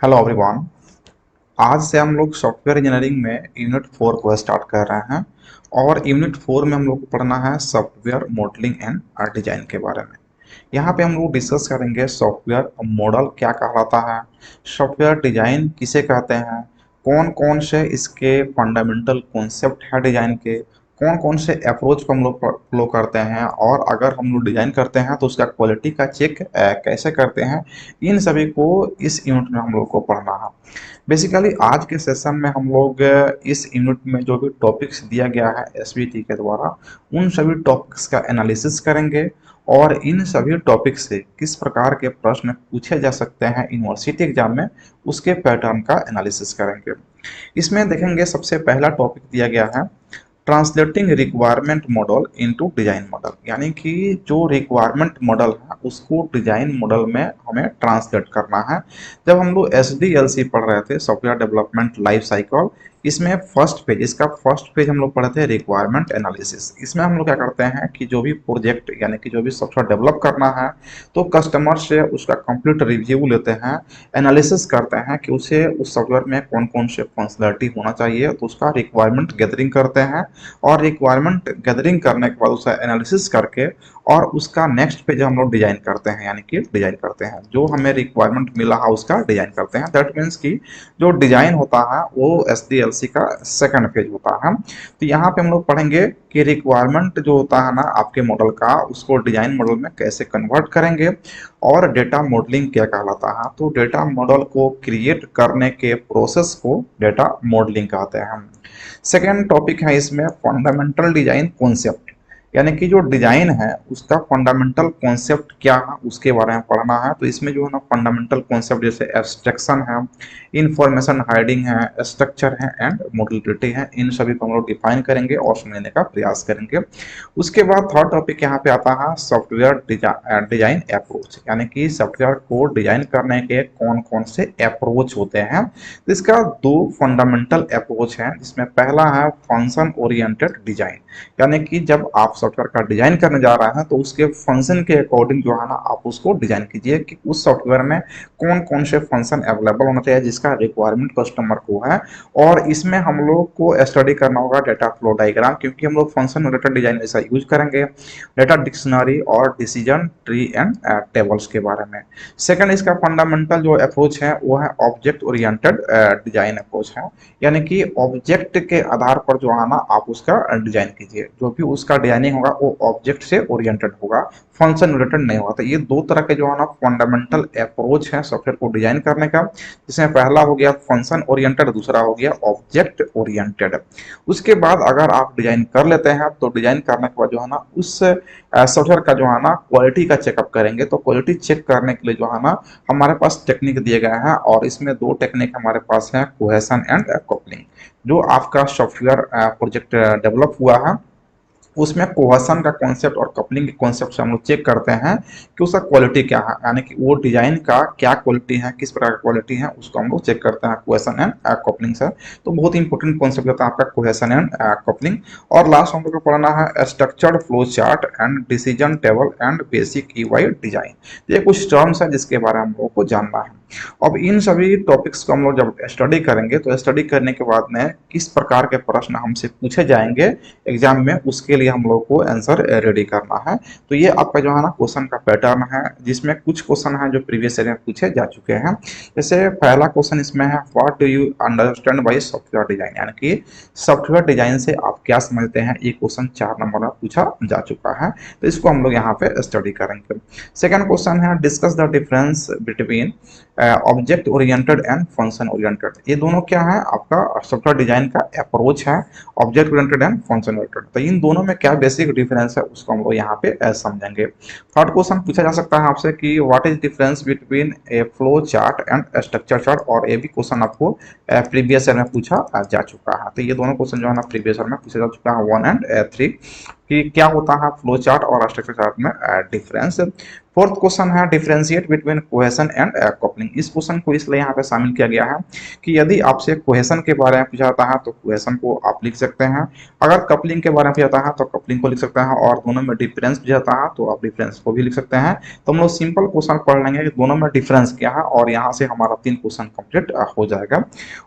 Hello everyone. आज से हम लोग सॉफ्टवेयर इंजीनियरिंग में यूनिट 4 को स्टार्ट कर रहे हैं और यूनिट 4 में हम लोग को पढ़ना है सॉफ्टवेयर मॉडलिंग एंड डिजाइन के बारे में। यहाँ पे हम लोग डिस्कस करेंगे सॉफ्टवेयर मॉडल क्या कहलाता है, सॉफ्टवेयर डिजाइन किसे कहते हैं, कौन कौन से इसके फंडामेंटल कॉन्सेप्ट है डिजाइन के, कौन कौन से अप्रोच को हम लोग फॉलो करते हैं और अगर हम लोग डिजाइन करते हैं तो उसका क्वालिटी का चेक कैसे करते हैं। इन सभी को इस यूनिट में हम लोग को पढ़ना है। बेसिकली आज के सेशन में हम लोग इस यूनिट में जो भी टॉपिक्स दिया गया है एसवीटी के द्वारा उन सभी टॉपिक्स का एनालिसिस करेंगे और इन सभी टॉपिक से किस प्रकार के प्रश्न पूछे जा सकते हैं यूनिवर्सिटी एग्जाम में उसके पैटर्न का एनालिसिस करेंगे। इसमें देखेंगे सबसे पहला टॉपिक दिया गया है translating requirement model into design model, यानी कि जो रिक्वायरमेंट मॉडल है उसको डिजाइन मॉडल में हमें ट्रांसलेट करना है। जब हम लोग एसडीएलसी पढ़ रहे थे सॉफ्टवेयर डेवलपमेंट लाइफ साइकिल, इसमें फर्स्ट पेज हम लोग पढ़े थे रिक्वायरमेंट एनालिसिस। इसमें हम लोग क्या करते हैं कि जो भी प्रोजेक्ट यानी कि जो भी सॉफ्टवेयर डेवलप करना है तो कस्टमर से उसका कंप्लीट रिव्यू लेते हैं, एनालिसिस करते हैं कि उसे उस सॉफ्टवेयर में कौन कौन से फंक्शनलिटी होना चाहिए, तो उसका रिक्वायरमेंट गैदरिंग करते हैं और रिक्वायरमेंट गैदरिंग करने के बाद उसका एनालिसिस करके और उसका नेक्स्ट पेज हम लोग डिजाइन करते हैं, यानी कि डिजाइन करते हैं जो हमें रिक्वायरमेंट मिला है उसका डिजाइन करते हैं। दैट मीन्स कि जो डिजाइन होता है वो एसडीएलसी का सेकंड फेज होता है। तो यहाँ पे हम लोग पढ़ेंगे कि रिक्वायरमेंट जो होता है ना आपके मॉडल का उसको डिजाइन मॉडल में कैसे कन्वर्ट करेंगे और डेटा मॉडलिंग क्या कहलाता है। तो डेटा मॉडल को क्रिएट करने के प्रोसेस को डेटा मॉडलिंग कहते हैं। सेकेंड टॉपिक है इसमें फंडामेंटल डिजाइन कॉन्सेप्ट, यानी कि जो डिजाइन है उसका फंडामेंटल कॉन्सेप्ट क्या है उसके बारे में पढ़ना है। तो इसमें जो है ना फंडामेंटल कॉन्सेप्ट जैसे एब्स्ट्रैक्शन है, इंफॉर्मेशन हाइडिंग है, स्ट्रक्चर है एंड मॉड्यूलरिटी है, इन सभी को हम लोग डिफाइन करेंगे और समझने का प्रयास करेंगे। उसके बाद थर्ड टॉपिक यहाँ पे आता है सॉफ्टवेयर डिजाइन अप्रोच, यानी कि सॉफ्टवेयर को डिजाइन करने के कौन कौन से अप्रोच होते हैं। तो इसका दो फंडामेंटल अप्रोच है जिसमें पहला है फंक्शन ओरिएंटेड डिजाइन, यानी कि जब आप सॉफ्टवेयर का डिजाइन करने जा रहे हैं तो उसके फंक्शन के अकॉर्डिंग जो है ना आप उसको डिजाइन कीजिए कि उस सॉफ्टवेयर में कौन कौन से फंक्शन अवेलेबल होना चाहिए जिसका रिक्वायरमेंट कस्टमर को है। और इसमें हम लोग को स्टडी करना होगा डेटा फ्लो डायग्राम, क्योंकि हम लोग फंक्शन ओरिएंटेड डिजाइन ऐसा यूज करेंगे डेटा डिक्शनरी और डिसीजन ट्री एंड टेबल्स के बारे में। सेकंड इसका फंडामेंटल जो अप्रोच है वो है ऑब्जेक्ट ओरिएंटेड डिजाइन अप्रोच है, यानी कि ऑब्जेक्ट के आधार पर जो है ना आप उसका डिजाइन कीजिए, जो भी उसका डिजाइनिंग होगा वो ऑब्जेक्ट से ओरिएंटेड होगा, फंक्शन ओरिएंटेड नहीं होगा। तो ये दो तरह के जो है ना फंडामेंटल अप्रोच है सॉफ्टवेयर को डिजाइन करने का, जिसमें पहला हो गया फंक्शन ओरिएंटेड, दूसरा हो गया ऑब्जेक्ट ओरिएंटेड। उसके बाद अगर आप डिजाइन कर लेते हैं तो डिजाइन करने के बाद जो है ना उस सॉफ्टवेयर का जो है ना क्वालिटी का चेकअप करेंगे। तो क्वालिटी चेक करने के लिए जो है ना हमारे पास टेक्निक दिए गए हैं और इसमें दो टेक्निक हमारे पास है कोहेशन एंड कपलिंग। जो आपका सॉफ्टवेयर प्रोजेक्ट डेवलप हुआ है उसमें कोहेशन का कॉन्सेप्ट और कपलिंग के कॉन्सेप्ट से हम लोग चेक करते हैं कि उसका क्वालिटी क्या है, यानी कि वो डिजाइन का क्या क्वालिटी है, किस प्रकार की क्वालिटी है, उसको हम लोग चेक करते हैं कोहेशन एंड कपलिंग से। तो बहुत ही इंपॉर्टेंट कॉन्सेप्ट होता है आपका कोहेशन एंड कपलिंग। और लास्ट हम लोग को पढ़ना है structured flow chart and decision table and basic UI design. ये कुछ टर्म्स है जिसके बारे में हम लोग को जानना है। अब इन सभी टॉपिक्स को हम लोग जब स्टडी करेंगे तो स्टडी करने के बाद में किस प्रकार के प्रश्न हमसे पूछे जाएंगे एग्जाम में उसके लिए हम लोग को आंसर रेडी करना है। तो ये आपका जो है ना क्वेश्चन का पैटर्न है, जिसमें कुछ क्वेश्चन है जो प्रीवियस ईयर में पूछे जा चुके हैं। जैसे पहला क्वेश्चन इसमें है what do you understand by software design, यानी कि सॉफ्टवेयर डिजाइन से आप क्या समझते हैं। ये क्वेश्चन 4 नंबर में पूछा जा चुका है, तो इसको हम लोग यहाँ पे स्टडी करेंगे। सेकेंड क्वेश्चन है discuss the difference between object oriented and function oriented. ये दोनों क्या है आपका सॉफ्टवेयर डिजाइन का अप्रोच है, object oriented and function oriented. तो इन दोनों में क्या बेसिक डिफरेंस है उसको हम लोग यहाँ पे समझेंगे। थर्ड क्वेश्चन पूछा जा सकता है आपसे कि what is difference between A flow chart and structure chart, और ये भी क्वेश्चन आपको प्रीवियस ईयर में पूछा जा चुका है। तो ये दोनों क्वेश्चन जो है ना प्रीवियस ईयर में पूछा जा चुका है 1 एंड 3 कि क्या होता है फ्लो चार्ट और स्ट्रक्चर चार्ट में डिफरेंस। फोर्थ क्वेश्चन है differentiate between cohesion and coupling. इस क्वेश्चन को इसलिए यहाँ पे शामिल किया गया है कि यदि आपसे कोहेशन के बारे में पूछा जाता है तो कोहेशन को आप लिख सकते हैं, अगर कपलिंग के बारे में पूछा जाता है तो कपलिंग को लिख सकते हैं, और दोनों में डिफरेंस पूछा जाता है तो आप डिफरेंस को भी लिख सकते हैं। तो हम लोग सिंपल क्वेश्चन पढ़ लेंगे कि दोनों में डिफरेंस क्या है, और यहाँ से हमारा 3 क्वेश्चन कंप्लीट हो जाएगा।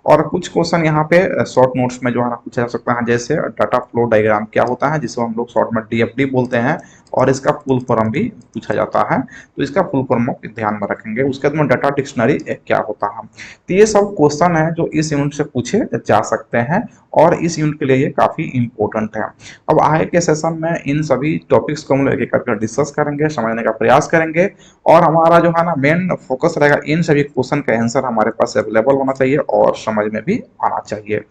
और कुछ क्वेश्चन यहाँ पे शॉर्ट नोट्स में जो है ना पूछा जा सकता है, जैसे डाटा फ्लो डायग्राम क्या होता है, जिसको हम लोग शॉर्ट में डीएफडी बोलते हैं, और इसका फुल फॉर्म भी पूछा जाता है, तो इसका फुल फॉर्म ध्यान में रखेंगे। उसके बाद में डाटा डिक्शनरी क्या होता है। तो ये सब क्वेश्चन है जो इस यूनिट से पूछे जा सकते हैं, और इस यूनिट के लिए ये काफी इंपॉर्टेंट है। अब आगे के सेशन में इन सभी टॉपिक्स को हम लोग एक करके डिस्कस करेंगे, समझने का प्रयास करेंगे, और हमारा जो है ना मेन फोकस रहेगा इन सभी क्वेश्चन का आंसर हमारे पास अवेलेबल होना चाहिए और समझ में भी आना चाहिए।